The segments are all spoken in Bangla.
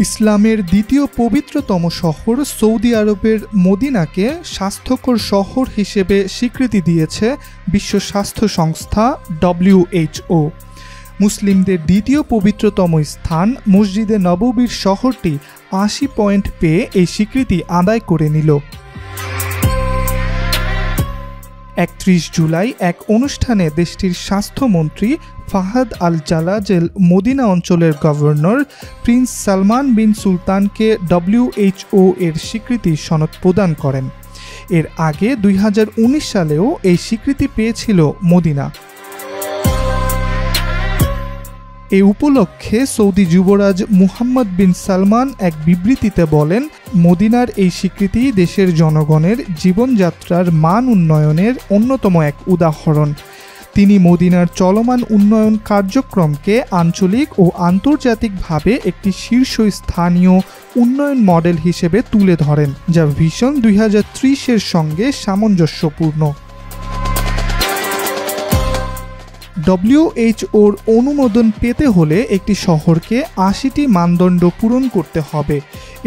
ইসলামের দ্বিতীয় পবিত্রতম শহর সৌদি আরবের মদিনাকে স্বাস্থ্যকর শহর হিসেবে স্বীকৃতি দিয়েছে বিশ্ব স্বাস্থ্য সংস্থা WHO। মুসলিমদের দ্বিতীয় পবিত্রতম স্থান মসজিদে নববীর শহরটি ৮০ পয়েন্ট পেয়ে এই স্বীকৃতি আদায় করে নিল। ৩১ জুলাই এক অনুষ্ঠানে দেশটির স্বাস্থ্যমন্ত্রী ফাহাদ আল জালাজেল মদিনা অঞ্চলের গভর্নর প্রিন্স সালমান বিন সুলতানকে WHO এর স্বীকৃতি সনদ প্রদান করেন। এর আগে ২০১৯ সালেও এই স্বীকৃতি পেয়েছিল মদিনা। এ উপলক্ষে সৌদি যুবরাজ মুহাম্মদ বিন সালমান এক বিবৃতিতে বলেন, মদিনার এই স্বীকৃতি দেশের জনগণের জীবনযাত্রার মান উন্নয়নের অন্যতম এক উদাহরণ। তিনি মদিনার চলমান উন্নয়ন কার্যক্রমকে আঞ্চলিক ও আন্তর্জাতিকভাবে একটি শীর্ষস্থানীয় উন্নয়ন মডেল হিসেবে তুলে ধরেন, যা ভিশন ২০৩০-এর সঙ্গে সামঞ্জস্যপূর্ণ। WHOর অনুমোদন পেতে হলে একটি শহরকে ৮০টি মানদণ্ড পূরণ করতে হবে।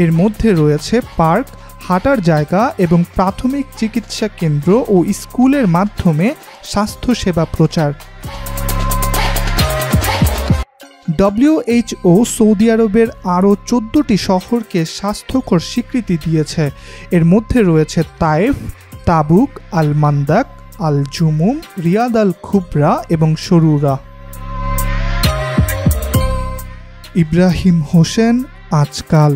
এর মধ্যে রয়েছে পার্ক, হাঁটার জায়গা এবং প্রাথমিক চিকিৎসা কেন্দ্র ও স্কুলের মাধ্যমে স্বাস্থ্যসেবা প্রচার। WHO সৌদি আরবের আরও ১৪টি শহরকে স্বাস্থ্যকর স্বীকৃতি দিয়েছে। এর মধ্যে রয়েছে তায়েফ, তাবুক, আল মান্দাক, আল জুমুম, রিয়াদ আল খুবরা এবং সরুরা। ইব্রাহিম হোসেন, আজকাল।